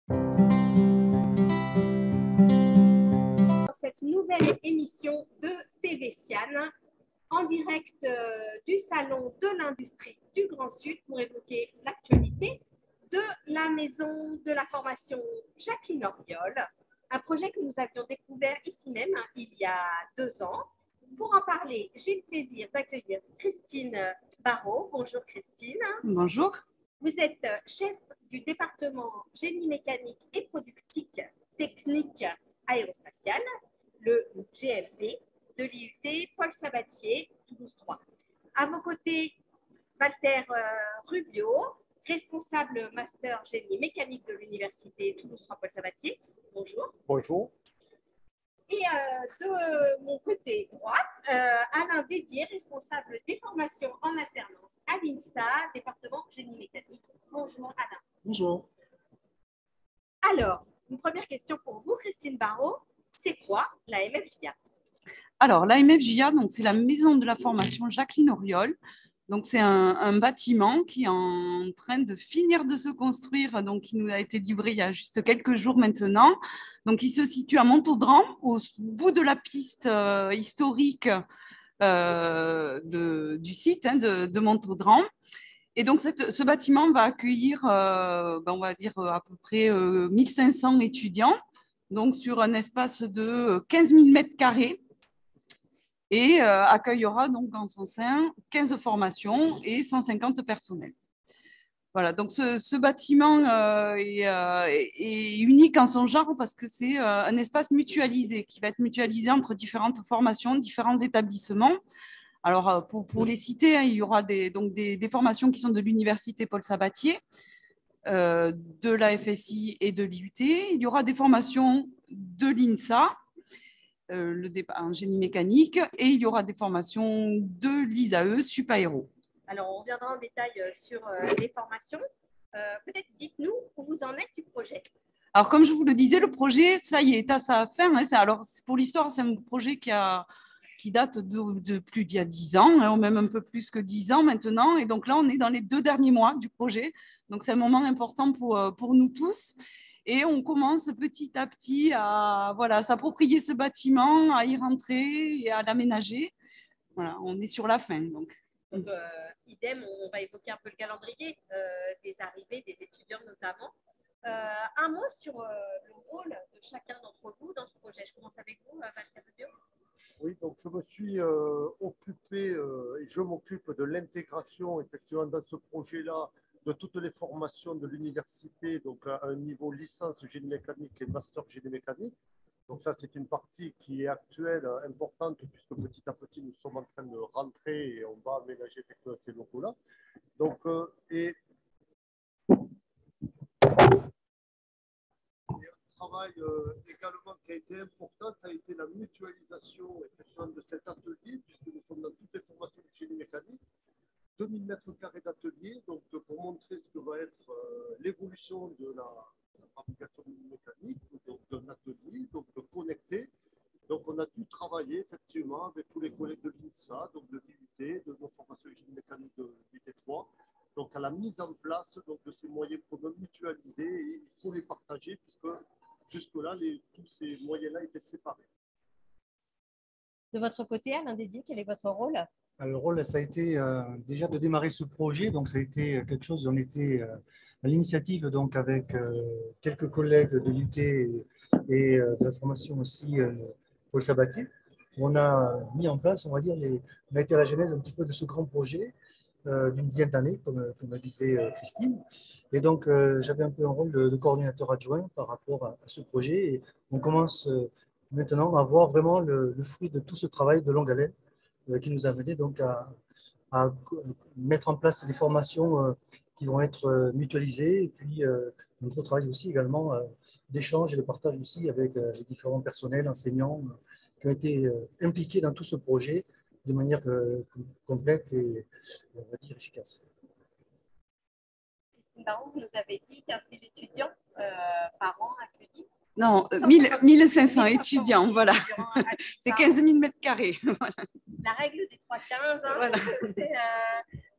Dans cette nouvelle émission de TV Siane, en direct du Salon de l'Industrie du Grand Sud pour évoquer l'actualité de la Maison de la Formation Jacqueline Auriol, un projet que nous avions découvert ici même il y a 2 ans. Pour en parler, j'ai le plaisir d'accueillir Christine Barrault. Bonjour Christine. Bonjour. Vous êtes chef du département génie mécanique et productique technique aérospatiale, le GMP, de l'IUT Paul Sabatier, Toulouse 3. À vos côtés, Walter Rubio, responsable master génie mécanique de l'université Toulouse 3 Paul Sabatier. Bonjour. Bonjour. Et de mon côté droit, Alain Dédier, responsable des formations en alternance à l'INSA, département génie mécanique. Bonjour Alain. Bonjour. Alors, une première question pour vous, Christine Barrault. C'est quoi la MFJA? Alors, la MFJA, c'est la Maison de la Formation Jacqueline Auriol. Donc, c'est un bâtiment qui est en train de finir de se construire, donc qui nous a été livré il y a juste quelques jours maintenant. Donc, il se situe à Montaudran, au bout de la piste historique du site de Montaudran. Et donc, ce bâtiment va accueillir, on va dire, à peu près 1500 étudiants, donc sur un espace de 15 000 mètres carrés. Et accueillera donc en son sein 15 formations et 150 personnels. Voilà, donc ce bâtiment est unique en son genre parce que c'est un espace mutualisé qui va être mutualisé entre différentes formations, différents établissements. Alors, pour les citer, il y aura des formations qui sont de l'université Paul Sabatier, de la FSI et de l'IUT. Il y aura des formations de l'INSA, en génie mécanique, et il y aura des formations de l'ISAE, Supaéro. Alors, on reviendra en détail sur les formations. Peut-être dites-nous où vous en êtes du projet. Alors, comme je vous le disais, le projet, ça y est à sa fin. Alors, pour l'histoire, c'est un projet qui date de plus d'il y a 10 ans, même un peu plus que 10 ans maintenant. Et donc là, on est dans les 2 derniers mois du projet. Donc, c'est un moment important pour nous tous. Et on commence petit à petit à s'approprier ce bâtiment, à y rentrer et à l'aménager. Voilà, on est sur la fin. Donc idem, on va évoquer un peu le calendrier des arrivées des étudiants notamment. Un mot sur le rôle de chacun d'entre vous dans ce projet. Je commence avec vous, Walter Rubio. Oui, donc je me suis occupé et je m'occupe de l'intégration effectivement dans ce projet-là de toutes les formations de l'université, donc à un niveau licence génie mécanique et master génie mécanique. Donc ça, c'est une partie qui est actuelle, importante, puisque petit à petit, nous sommes en train de rentrer et on va aménager ces locaux-là. Donc, et un travail également qui a été important, ça a été la mutualisation effectivement de cet atelier, puisque nous sommes dans toutes les formations de génie mécanique. 2000 mètres carrés d'atelier, donc pour montrer ce que va être l'évolution de la fabrication mécanique, donc d'un atelier, donc connecté. Donc on a dû travailler effectivement avec tous les collègues de l'INSA, donc de l'IUT, de nos formations de génie mécanique de l'UT3, donc à la mise en place donc, de ces moyens communs mutualisés, et il faut les partager puisque jusque-là, tous ces moyens-là étaient séparés. De votre côté, Alain Dédier, quel est votre rôle? Le rôle, ça a été déjà de démarrer ce projet. Donc, ça a été quelque chose, on était à l'initiative donc avec quelques collègues de l'UT et de la formation aussi Paul Sabatier. On a mis en place, on va dire, on a été à la genèse un petit peu de ce grand projet d'une dizaine d'années, comme le disait Christine. Et donc, j'avais un peu un rôle de coordinateur adjoint par rapport à ce projet. Et on commence maintenant à voir vraiment le fruit de tout ce travail de longue haleine qui nous a mené donc à mettre en place des formations qui vont être mutualisées, et puis notre travail aussi également d'échange et de partage aussi avec les différents personnels, enseignants qui ont été impliqués dans tout ce projet de manière complète et, on va dire, efficace. Christine Barrault, vous nous avez dit 15 000 étudiants par an accueillis. Non, 1500 étudiants, voilà. C'est 15 000 mètres carrés. Voilà. La règle des 3-15, hein, voilà.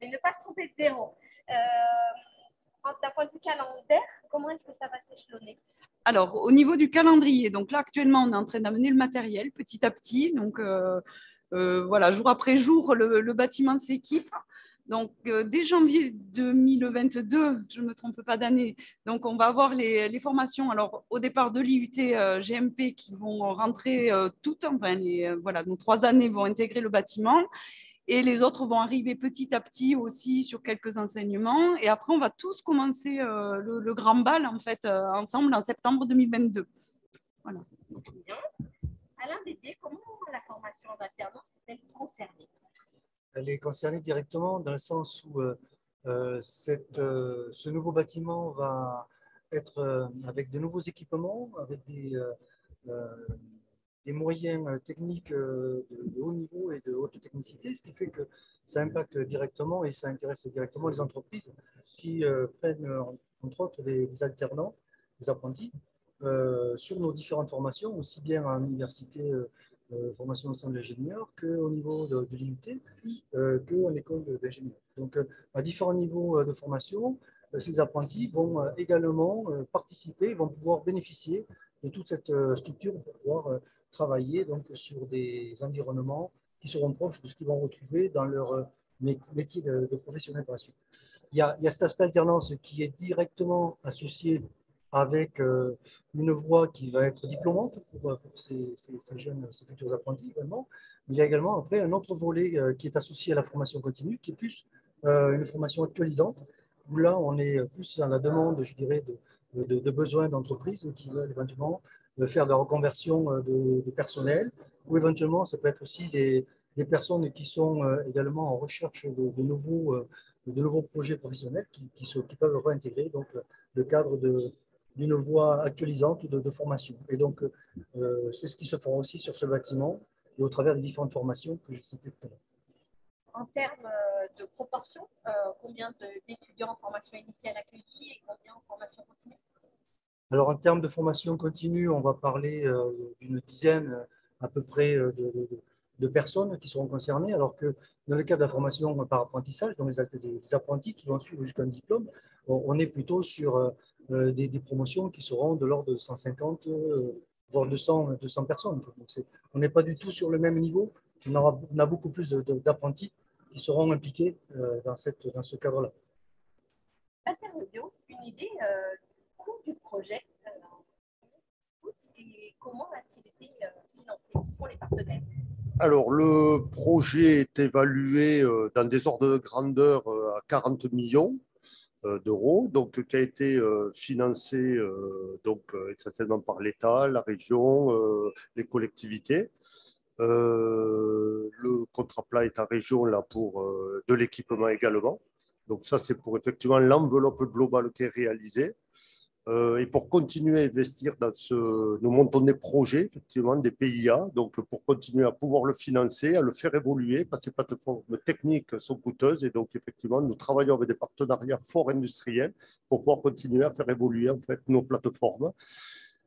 mais ne pas se tromper de zéro. D'un point de vue calendaire, comment est-ce que ça va s'échelonner? Alors, au niveau du calendrier, donc là, actuellement, on est en train d'amener le matériel petit à petit. Donc, voilà, jour après jour, le bâtiment s'équipe. Donc, dès janvier 2022, je ne me trompe pas d'année, donc on va avoir les formations, alors au départ de l'IUT GMP qui vont rentrer toutes, enfin, voilà, nos 3 années vont intégrer le bâtiment. Et les autres vont arriver petit à petit aussi sur quelques enseignements. Et après, on va tous commencer le grand bal en fait, ensemble en septembre 2022. Voilà. Bien. Alain Dédier, comment la formation en alternance est-elle concernée? Elle est concernée directement dans le sens où ce nouveau bâtiment va être avec de nouveaux équipements, avec des moyens techniques de haut niveau et de haute technicité, ce qui fait que ça impacte directement et ça intéresse directement les entreprises qui prennent, entre autres, des alternants, des apprentis, sur nos différentes formations, aussi bien en université, formation au centre d'ingénieurs, qu'au niveau de l'IUT, qu'en école d'ingénieurs. Donc, à différents niveaux de formation, ces apprentis vont également participer, vont pouvoir bénéficier de toute cette structure pour pouvoir travailler donc, sur des environnements qui seront proches de ce qu'ils vont retrouver dans leur métier de professionnel par la suite. Il y a cet aspect alternance qui est directement associé avec une voie qui va être diplômante pour ces jeunes, ces futurs apprentis également. Mais il y a également après un autre volet qui est associé à la formation continue, qui est plus une formation actualisante, où là on est plus dans la demande, je dirais, de besoins d'entreprises qui veulent éventuellement faire de la reconversion de personnel, ou éventuellement ça peut être aussi des personnes qui sont également en recherche de nouveaux projets professionnels qui peuvent réintégrer donc, le cadre d'une voie actualisante de formation. Et donc, c'est ce qui se fera aussi sur ce bâtiment et au travers des différentes formations que je citais tout à l'heure. En termes de proportion, combien d'étudiants en formation initiale accueillis et combien en formation continue? Alors, en termes de formation continue, on va parler d'une dizaine à peu près de personnes qui seront concernées, alors que dans le cas de la formation par apprentissage, donc des apprentis qui vont suivre jusqu'à un diplôme, on est plutôt sur des promotions qui seront de l'ordre de 150, voire 200 personnes. Donc on n'est pas du tout sur le même niveau. On a beaucoup plus d'apprentis qui seront impliqués dans ce cadre-là. Une idée du coût du projet et comment a-t-il été financé? Qui sont les partenaires? Alors, le projet est évalué dans des ordres de grandeur à 40 millions d'euros, donc qui a été financé essentiellement par l'État, la région, les collectivités. Le contrat plat est en région là pour de l'équipement également. Donc ça, c'est pour effectivement l'enveloppe globale qui est réalisée. Et pour continuer à investir dans nous montons des projets, effectivement, des PIA, donc pour continuer à pouvoir le financer, à le faire évoluer, parce que ces plateformes techniques sont coûteuses. Et donc, effectivement, nous travaillons avec des partenariats forts industriels pour pouvoir continuer à faire évoluer en fait, nos plateformes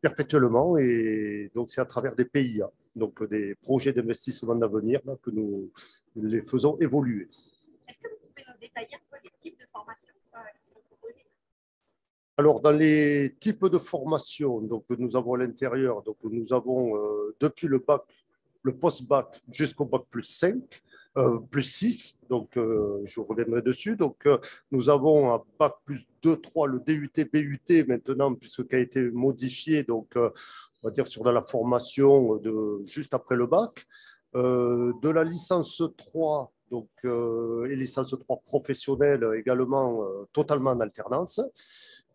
perpétuellement. Et donc, c'est à travers des PIA, donc des projets d'investissement d'avenir que nous les faisons évoluer. Est-ce que vous pouvez nous détailler un peu les types de formations qui sont proposées? Alors, dans les types de formation donc, que nous avons à l'intérieur, donc, nous avons depuis le bac, le post-bac jusqu'au bac plus 5, plus 6, donc je reviendrai dessus. Donc, nous avons à bac plus 2, 3, le DUT, BUT maintenant, puisque qui a été modifié, donc on va dire sur de la formation juste après le bac. De la licence 3, donc, et licence 3 professionnelle également totalement en alternance.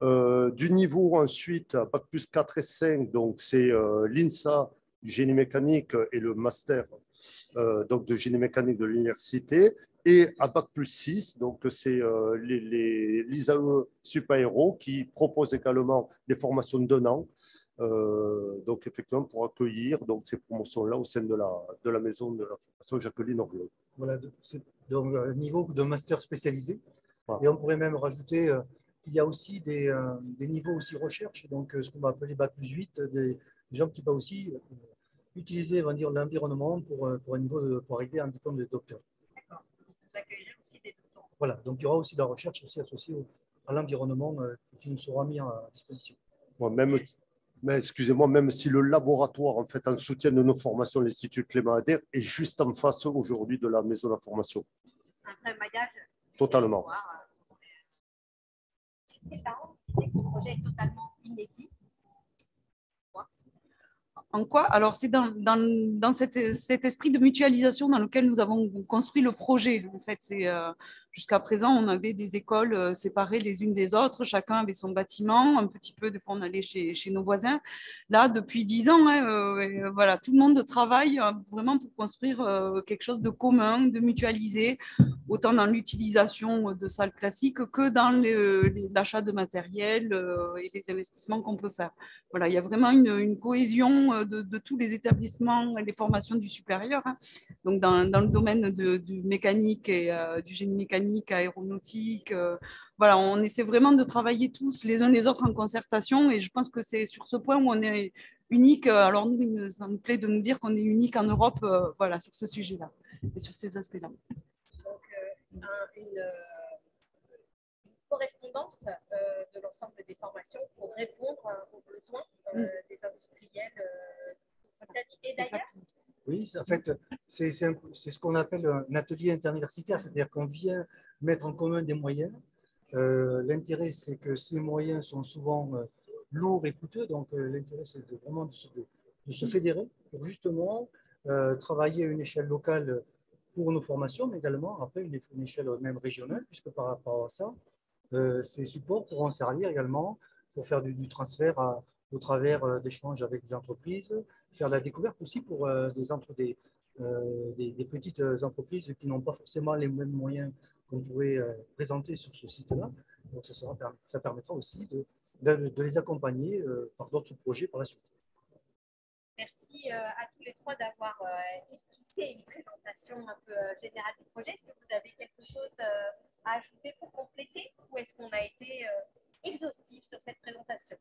Du niveau ensuite, bac plus 4 et 5, donc c'est l'INSA, génie mécanique et le master donc de génie mécanique de l'université. Et à bac plus 6, donc c'est l'ISAE Supaéro qui propose également des formations d'1 an. Donc effectivement pour accueillir donc, ces promotions-là au sein de la maison de la formation Jacqueline Oriol. Voilà, c'est donc un niveau de master spécialisé. Et on pourrait même rajouter qu'il y a aussi des niveaux aussi recherche, donc ce qu'on va appeler bac plus 8, des gens qui peuvent aussi utiliser l'environnement pour un niveau pour arriver à un diplôme de docteur. D'accord. Vous accueillerez aussi des doctorants. Voilà, donc il y aura aussi de la recherche aussi associée à l'environnement qui nous sera mis à disposition. Bon, mais excusez-moi, même si le laboratoire, en fait, en soutien de nos formations, l'Institut Clément Ader, est juste en face aujourd'hui de la maison de la formation. Un vrai maillage. Totalement. C'est marrant, c'est que ce projet est totalement inédit. En quoi? Alors, c'est dans cet esprit de mutualisation dans lequel nous avons construit le projet. En fait, jusqu'à présent, on avait des écoles séparées les unes des autres. Chacun avait son bâtiment. Un petit peu, des fois, on allait chez nos voisins. Là, depuis 10 ans, voilà, tout le monde travaille vraiment pour construire quelque chose de commun, de mutualisé, autant dans l'utilisation de salles classiques que dans l'achat de matériel et les investissements qu'on peut faire. Voilà, il y a vraiment une cohésion de tous les établissements et les formations du supérieur. Hein. Donc, dans le domaine du mécanique et du génie mécanique, aéronautique, voilà, on essaie vraiment de travailler tous les uns les autres en concertation. Et je pense que c'est sur ce point où on est unique. Alors, nous, ça nous plaît de nous dire qu'on est unique en Europe voilà, sur ce sujet-là et sur ces aspects-là. Donc, une correspondance de l'ensemble des formations pour répondre aux besoins des industriels d'Italie et d'ailleurs. Oui, en fait, c'est ce qu'on appelle un atelier interuniversitaire, c'est-à-dire qu'on vient mettre en commun des moyens. L'intérêt, c'est que ces moyens sont souvent lourds et coûteux, donc l'intérêt, c'est vraiment de se fédérer pour justement travailler à une échelle locale pour nos formations, mais également après une échelle même régionale, puisque par rapport à ça, ces supports pourront servir également pour faire du transfert au travers d'échanges avec des entreprises, faire de la découverte aussi pour des petites entreprises qui n'ont pas forcément les mêmes moyens qu'on pourrait présenter sur ce site-là. Donc, ça permettra aussi de les accompagner par d'autres projets par la suite. Merci à tous les trois d'avoir esquissé une présentation un peu générale du projet. Est-ce que vous avez quelque chose à ajouter pour compléter ou est-ce qu'on a été exhaustif sur cette présentation?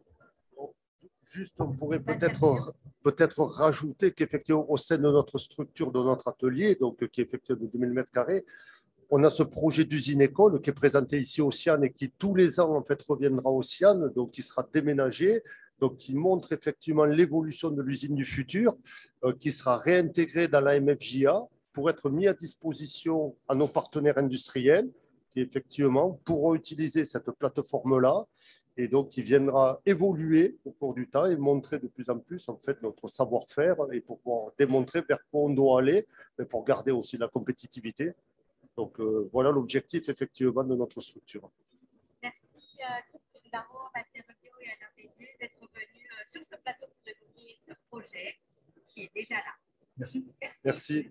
Juste, on pourrait peut-être rajouter qu'effectivement, au sein de notre structure, de notre atelier, donc qui est effectivement de 2000 m², on a ce projet d'usine-école qui est présenté ici au CIAN et qui tous les ans en fait reviendra au CIAN, donc qui sera déménagé, donc qui montre effectivement l'évolution de l'usine du futur, qui sera réintégrée dans la MFJA pour être mis à disposition à nos partenaires industriels qui effectivement pourront utiliser cette plateforme-là et donc qui viendra évoluer au cours du temps et montrer de plus en plus en fait notre savoir-faire et pour pouvoir démontrer vers quoi on doit aller, mais pour garder aussi la compétitivité. Donc voilà l'objectif effectivement de notre structure. Merci Christine Barrault, Mathieu Rubio et Alain Bédier d'être venus sur ce plateau pour évoquer ce projet qui est déjà là. Merci. Merci.